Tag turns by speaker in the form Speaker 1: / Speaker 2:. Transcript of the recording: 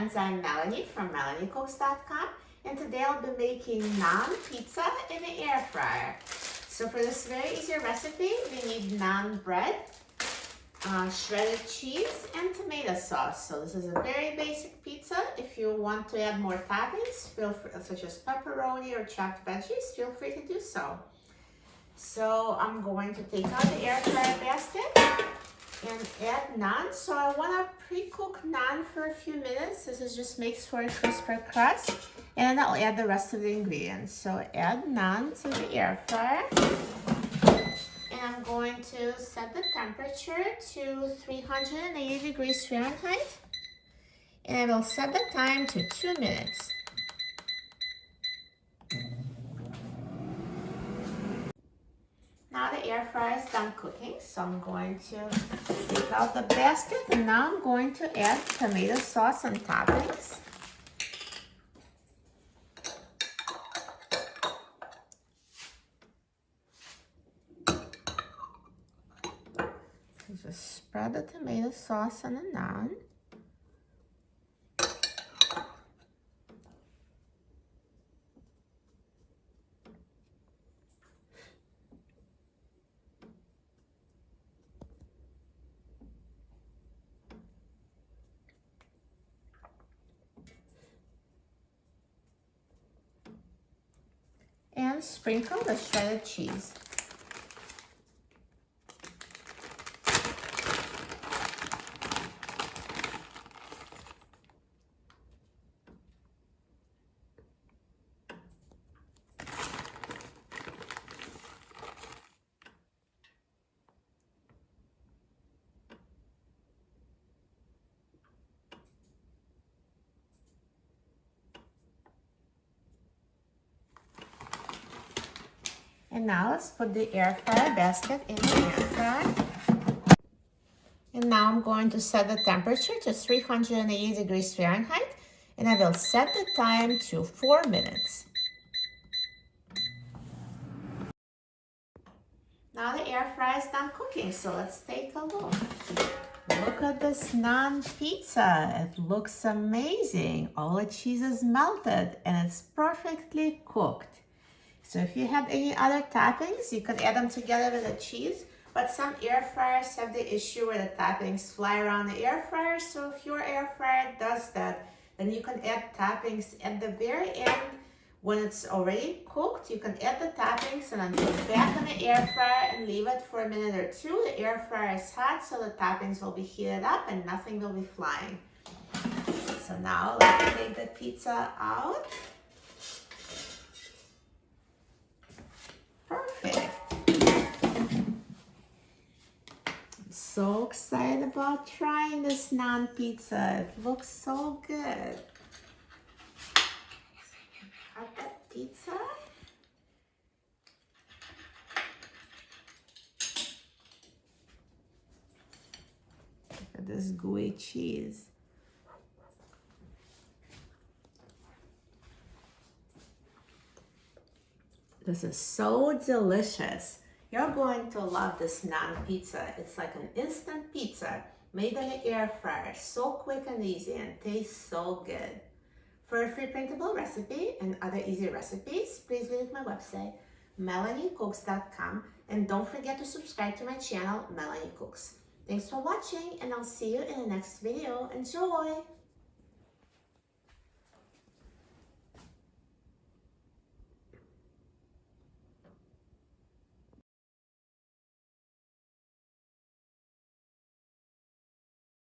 Speaker 1: friends, I'm Melanie from melaniecooks.com, and today I'll be making naan pizza in the air fryer. So for this very easy recipe, we need naan bread, shredded cheese, and tomato sauce. So this is a very basic pizza. If you want to add more toppings, such as pepperoni or chopped veggies, feel free to do so. So I'm going to take out the air fryer basket and add naan. So I want to pre-cook naan for a few minutes. This is just makes for a crisper crust. And I'll add the rest of the ingredients. So add naan to the air fryer. And I'm going to set the temperature to 380 degrees Fahrenheit. And I will set the time to 2 minutes. Now the air fryer is done cooking, so I'm going to take out the basket, and now I'm going to add tomato sauce and toppings. So just spread the tomato sauce on the naan. And sprinkle the shredded cheese. And now let's put the air fryer basket in the air fryer. And now I'm going to set the temperature to 380 degrees Fahrenheit, and I will set the time to 4 minutes. Now the air fryer is done cooking, so let's take a look. Look at this naan pizza. It looks amazing. All the cheese is melted and it's perfectly cooked. So if you have any other toppings, you can add them together with the cheese, but some air fryers have the issue where the toppings fly around the air fryer. So if your air fryer does that, then you can add toppings at the very end. When it's already cooked, you can add the toppings and then put it back in the air fryer and leave it for a minute or two. The air fryer is hot, so the toppings will be heated up and nothing will be flying. So now let's take the pizza out. Perfect. I'm so excited about trying this naan pizza. It looks so good. Cut that pizza. Look at this gooey cheese. This is so delicious. You're going to love this naan pizza. It's like an instant pizza made in the air fryer. So quick and easy and tastes so good. For a free printable recipe and other easy recipes, please visit my website, melaniecooks.com, and don't forget to subscribe to my channel, Melanie Cooks. Thanks for watching, and I'll see you in the next video. Enjoy!